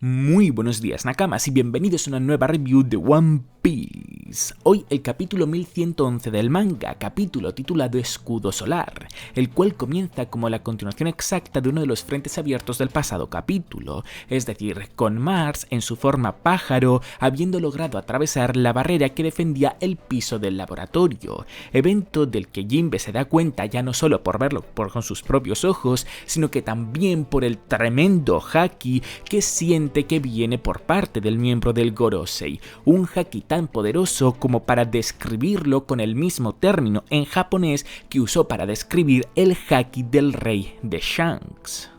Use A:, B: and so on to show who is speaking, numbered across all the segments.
A: Muy buenos días Nakamas y bienvenidos a una nueva review de One Piece. Hoy el capítulo 1111 del manga, capítulo titulado Escudo Solar, el cual comienza como la continuación exacta de uno de los frentes abiertos del pasado capítulo, es decir, con Mars en su forma pájaro habiendo logrado atravesar la barrera que defendía el piso del laboratorio, evento del que Jinbe se da cuenta ya no solo por verlo con sus propios ojos, sino que también por el tremendo haki que siente que viene por parte del miembro del Gorosei, un haki tan poderoso como para describirlo con el mismo término en japonés que usó para describir el haki del rey de Shanks.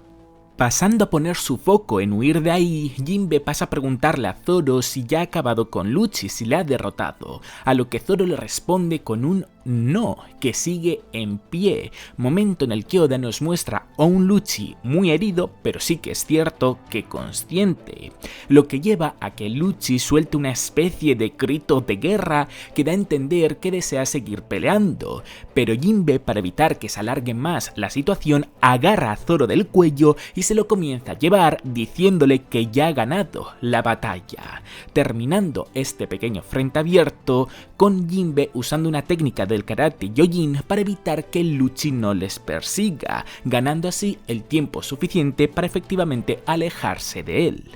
A: Pasando a poner su foco en huir de ahí, Jinbe pasa a preguntarle a Zoro si ya ha acabado con Lucci, si le ha derrotado, a lo que Zoro le responde con un no, que sigue en pie, momento en el que Oda nos muestra a un Lucci muy herido, pero sí que es cierto que consciente, lo que lleva a que Lucci suelte una especie de grito de guerra que da a entender que desea seguir peleando, pero Jinbe, para evitar que se alargue más la situación, agarra a Zoro del cuello y se lo comienza a llevar diciéndole que ya ha ganado la batalla, terminando este pequeño frente abierto con Jinbe usando una técnica del karate Yojin para evitar que Lucci no les persiga, ganando así el tiempo suficiente para efectivamente alejarse de él.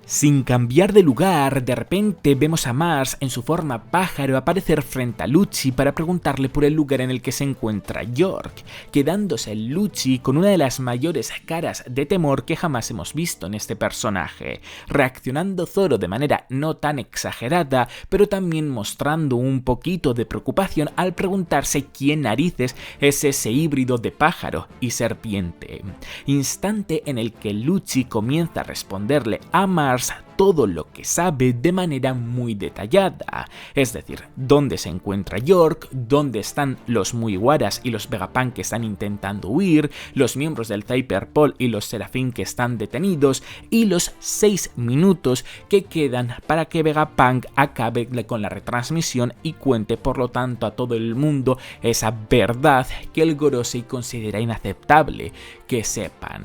A: Sin cambiar de lugar, de repente vemos a Mars en su forma pájaro aparecer frente a Lucci para preguntarle por el lugar en el que se encuentra York, quedándose el Lucci con una de las mayores caras de temor que jamás hemos visto en este personaje, reaccionando Zoro de manera no tan exagerada, pero también mostrando un poquito de preocupación al preguntarse quién narices es ese híbrido de pájaro y serpiente, instante en el que Lucci comienza a responderle a Mars todo lo que sabe de manera muy detallada, es decir, dónde se encuentra York, dónde están los Mugiwaras y los Vegapunk que están intentando huir, los miembros del Cyberpol y los Serafín que están detenidos y los 6 minutos que quedan para que Vegapunk acabe con la retransmisión y cuente por lo tanto a todo el mundo esa verdad que el Gorosei considera inaceptable que sepan,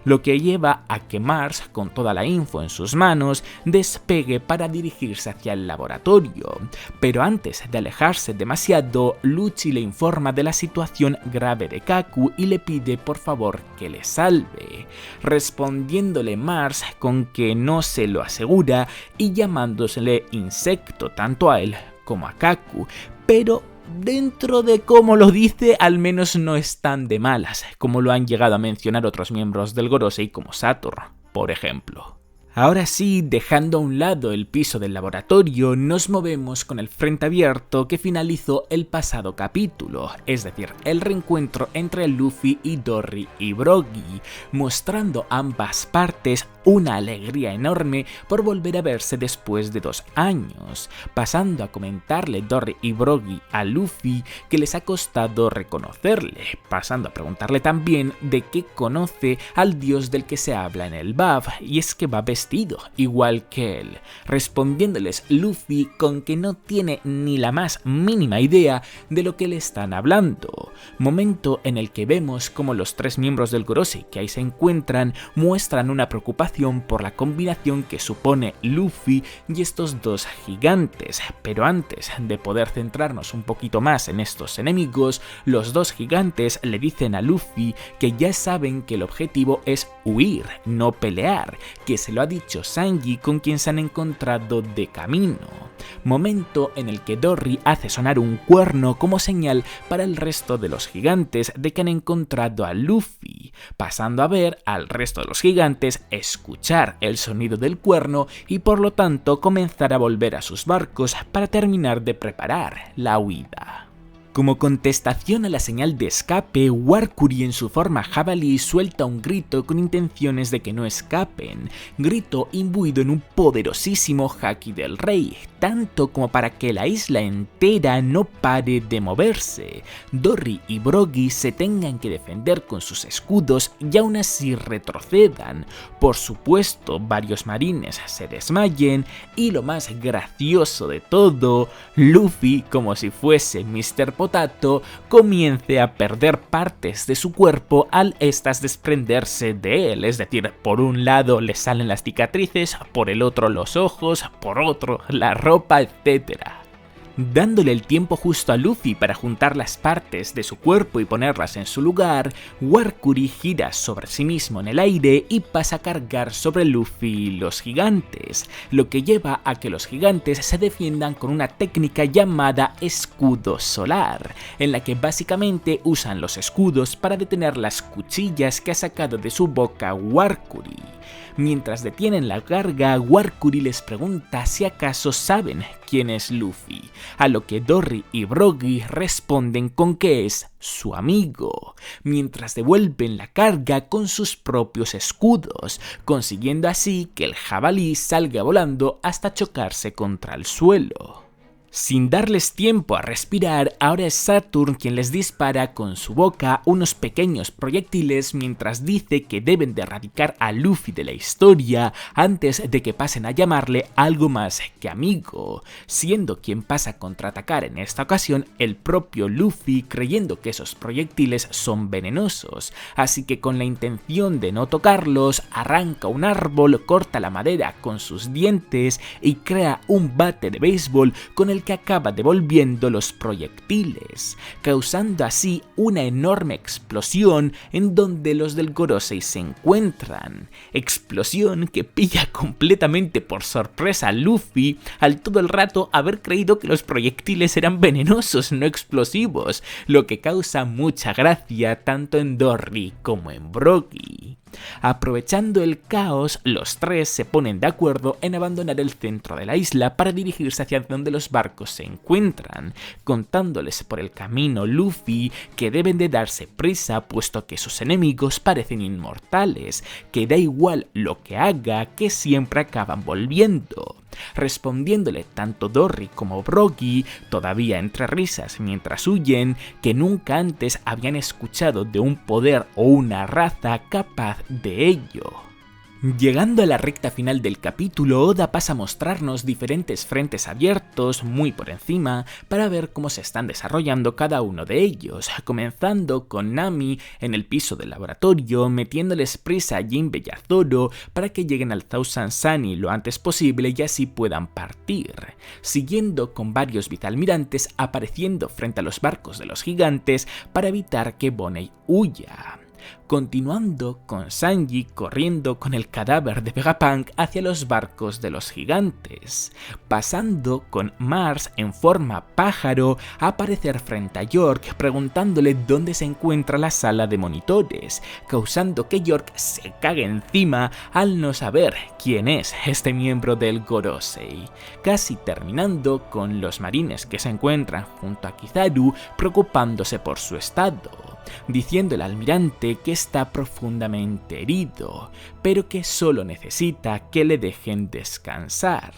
A: lo que lleva a que Mars, con toda la info en sus manos, despegue para dirigirse hacia el laboratorio, pero antes de alejarse demasiado, Lucci le informa de la situación grave de Kaku y le pide por favor que le salve, respondiéndole Mars con que no se lo asegura y llamándosele insecto tanto a él como a Kaku, pero dentro de cómo lo dice, al menos no están de malas, como lo han llegado a mencionar otros miembros del Gorosei como Saturn, por ejemplo. Ahora sí, dejando a un lado el piso del laboratorio, nos movemos con el frente abierto que finalizó el pasado capítulo, es decir, el reencuentro entre Luffy y Dory y Brogy, mostrando ambas partes una alegría enorme por volver a verse después de 2 años, pasando a comentarle Dory y Brogy a Luffy que les ha costado reconocerle, pasando a preguntarle también de qué conoce al dios del que se habla en el BAF, y es que va vestido igual que él, respondiéndoles Luffy con que no tiene ni la más mínima idea de lo que le están hablando, momento en el que vemos como los 3 miembros del Gorosei que ahí se encuentran muestran una preocupación por la combinación que supone Luffy y estos 2 gigantes, pero antes de poder centrarnos un poquito más en estos enemigos, los 2 gigantes le dicen a Luffy que ya saben que el objetivo es huir, no pelear, que se lo ha dicho Sanji con quien se han encontrado de camino, momento en el que Dory hace sonar un cuerno como señal para el resto de los gigantes de que han encontrado a Luffy, pasando a ver al resto de los gigantes escuchar el sonido del cuerno y por lo tanto comenzar a volver a sus barcos para terminar de preparar la huida. Como contestación a la señal de escape, Warkuri en su forma jabalí suelta un grito con intenciones de que no escapen, grito imbuido en un poderosísimo haki del rey, tanto como para que la isla entera no pare de moverse, Dory y Brogy se tengan que defender con sus escudos y aún así retrocedan, por supuesto varios marines se desmayen y lo más gracioso de todo, Luffy, como si fuese Mr. Potato comience a perder partes de su cuerpo al estas desprenderse de él, es decir, por un lado le salen las cicatrices, por el otro los ojos, por otro la ropa, etc. Dándole el tiempo justo a Luffy para juntar las partes de su cuerpo y ponerlas en su lugar, Warcuri gira sobre sí mismo en el aire y pasa a cargar sobre Luffy y los gigantes, lo que lleva a que los gigantes se defiendan con una técnica llamada escudo solar, en la que básicamente usan los escudos para detener las cuchillas que ha sacado de su boca Warcuri. Mientras detienen la carga, Warcuri les pregunta si acaso saben quién es Luffy, a lo que Dory y Brogy responden con que es su amigo, mientras devuelven la carga con sus propios escudos, consiguiendo así que el jabalí salga volando hasta chocarse contra el suelo. Sin darles tiempo a respirar, ahora es Saturn quien les dispara con su boca unos pequeños proyectiles mientras dice que deben de erradicar a Luffy de la historia antes de que pasen a llamarle algo más que amigo, siendo quien pasa a contraatacar en esta ocasión el propio Luffy, creyendo que esos proyectiles son venenosos, así que con la intención de no tocarlos, arranca un árbol, corta la madera con sus dientes y crea un bate de béisbol con el que acaba devolviendo los proyectiles, causando así una enorme explosión en donde los del Gorosei se encuentran. Explosión que pilla completamente por sorpresa a Luffy al todo el rato haber creído que los proyectiles eran venenosos, no explosivos, lo que causa mucha gracia tanto en Dory como en Brogy. Aprovechando el caos, los tres se ponen de acuerdo en abandonar el centro de la isla para dirigirse hacia donde los barcos se encuentran, contándoles por el camino Luffy que deben de darse prisa puesto que sus enemigos parecen inmortales, que da igual lo que haga que siempre acaban volviendo. Respondiéndole tanto Dory como Brogy, todavía entre risas mientras huyen, que nunca antes habían escuchado de un poder o una raza capaz de ello. Llegando a la recta final del capítulo, Oda pasa a mostrarnos diferentes frentes abiertos muy por encima para ver cómo se están desarrollando cada uno de ellos, comenzando con Nami en el piso del laboratorio metiéndoles prisa a Jinbe y a Zoro para que lleguen al Thousand Sunny lo antes posible y así puedan partir, siguiendo con varios vicealmirantes apareciendo frente a los barcos de los gigantes para evitar que Bonney huya. Continuando con Sanji corriendo con el cadáver de Vegapunk hacia los barcos de los gigantes, pasando con Mars en forma pájaro a aparecer frente a York preguntándole dónde se encuentra la sala de monitores, causando que York se cague encima al no saber quién es este miembro del Gorosei, casi terminando con los marines que se encuentran junto a Kizaru preocupándose por su estado, diciendo el almirante que está profundamente herido, pero que solo necesita que le dejen descansar.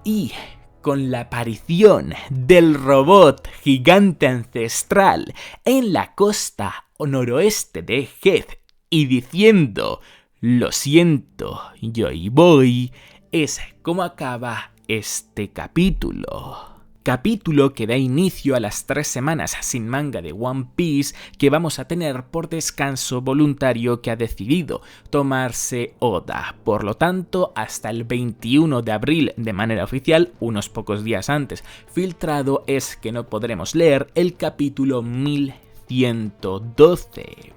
A: Y con la aparición del robot gigante ancestral en la costa noroeste de Heath y diciendo "Lo siento, Joy Boy", es como acaba este capítulo. Capítulo que da inicio a las 3 semanas sin manga de One Piece que vamos a tener por descanso voluntario que ha decidido tomarse Oda. Por lo tanto, hasta el 21 de abril de manera oficial, unos pocos días antes filtrado, es que no podremos leer el capítulo 1112.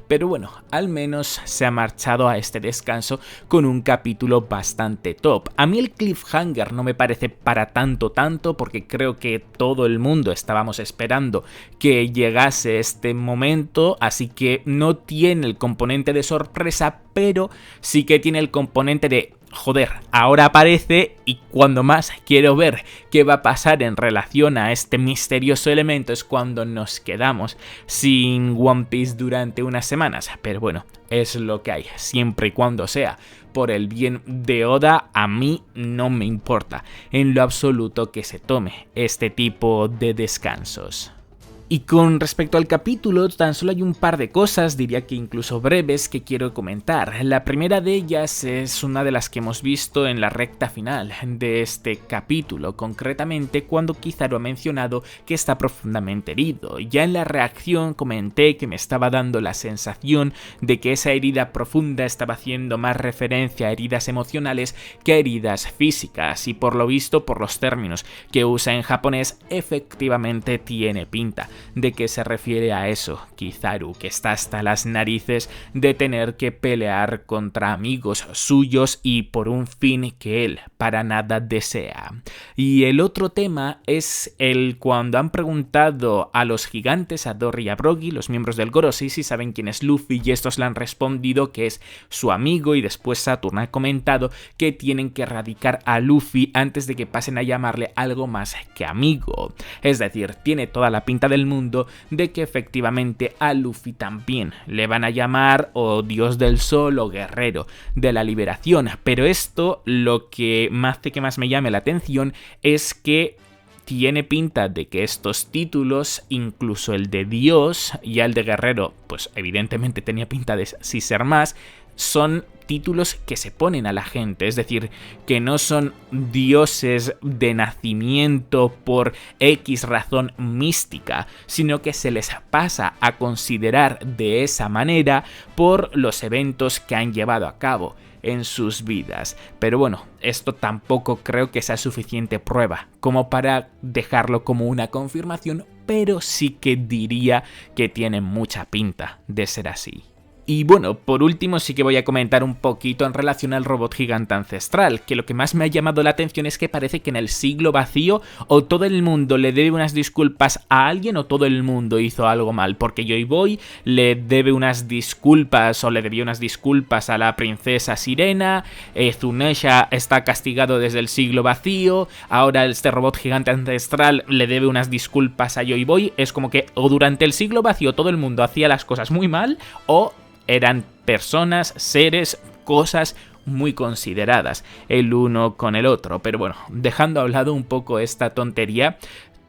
A: Pero bueno, al menos se ha marchado a este descanso con un capítulo bastante top. A mí el cliffhanger no me parece para tanto porque creo que todo el mundo estábamos esperando que llegase este momento, así que no tiene el componente de sorpresa, pero sí que tiene el componente de joder, ahora aparece y cuando más quiero ver qué va a pasar en relación a este misterioso elemento es cuando nos quedamos sin One Piece durante unas semanas. Pero bueno, es lo que hay, siempre y cuando sea por el bien de Oda, a mí no me importa en lo absoluto que se tome este tipo de descansos. Y con respecto al capítulo, tan solo hay un par de cosas, diría que incluso breves, que quiero comentar. La primera de ellas es una de las que hemos visto en la recta final de este capítulo, concretamente cuando Kizaru ha mencionado que está profundamente herido. Ya en la reacción comenté que me estaba dando la sensación de que esa herida profunda estaba haciendo más referencia a heridas emocionales que a heridas físicas, y por lo visto, por los términos que usa en japonés, efectivamente tiene pinta de que se refiere a eso. Kizaru, que está hasta las narices de tener que pelear contra amigos suyos y por un fin que él para nada desea. Y el otro tema es el cuando han preguntado a los gigantes, a Dory y a Brogy, los miembros del Gorosei, si saben quién es Luffy, y estos le han respondido que es su amigo, y después Saturn ha comentado que tienen que erradicar a Luffy antes de que pasen a llamarle algo más que amigo. Es decir, tiene toda la pinta del mundo de que efectivamente a Luffy también le van a llamar o Dios del Sol o Guerrero de la Liberación, pero esto lo que hace que más me llame la atención es que tiene pinta de que estos títulos, incluso el de Dios y el de Guerrero, pues evidentemente tenía pinta de sí ser más, son títulos que se ponen a la gente, es decir, que no son dioses de nacimiento por X razón mística, sino que se les pasa a considerar de esa manera por los eventos que han llevado a cabo en sus vidas. Pero bueno, esto tampoco creo que sea suficiente prueba como para dejarlo como una confirmación, pero sí que diría que tiene mucha pinta de ser así. Y bueno, por último sí que voy a comentar un poquito en relación al robot gigante ancestral, que lo que más me ha llamado la atención es que parece que en el siglo vacío o todo el mundo le debe unas disculpas a alguien o todo el mundo hizo algo mal, porque Joy Boy le debe unas disculpas o le debía unas disculpas a la princesa Sirena, Zunesha está castigado desde el siglo vacío, ahora este robot gigante ancestral le debe unas disculpas a Joy Boy. Es como que o durante el siglo vacío todo el mundo hacía las cosas muy mal, o eran personas, seres, cosas muy consideradas el uno con el otro. Pero bueno, dejando a lado un poco esta tontería,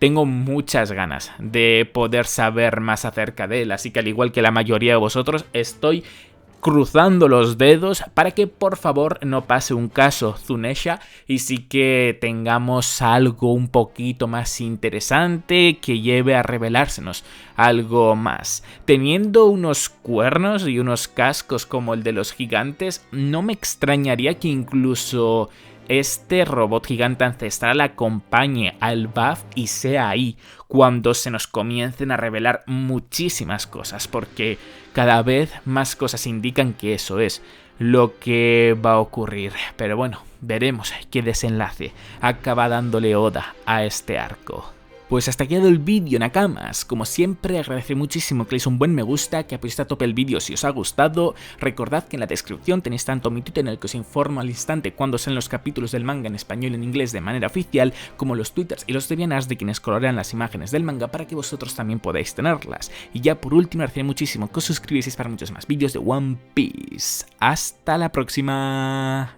A: tengo muchas ganas de poder saber más acerca de él, así que al igual que la mayoría de vosotros, estoy cruzando los dedos para que por favor no pase un caso Zunesha y sí que tengamos algo un poquito más interesante que lleve a revelársenos algo más. Teniendo unos cuernos y unos cascos como el de los gigantes, no me extrañaría que incluso este robot gigante ancestral acompañe al Buff y sea ahí cuando se nos comiencen a revelar muchísimas cosas, porque cada vez más cosas indican que eso es lo que va a ocurrir. Pero bueno, veremos qué desenlace acaba dándole Oda a este arco. Pues hasta aquí ha quedado el vídeo, Nakamas. Como siempre, agradecer muchísimo que le deis un buen me gusta, que apoyéis a tope el vídeo si os ha gustado. Recordad que en la descripción tenéis tanto mi Twitter en el que os informo al instante cuando salen los capítulos del manga en español y en inglés de manera oficial, como los twitters y los debianas de quienes colorean las imágenes del manga para que vosotros también podáis tenerlas. Y ya por último, agradecer muchísimo que os suscribáis para muchos más vídeos de One Piece. ¡Hasta la próxima!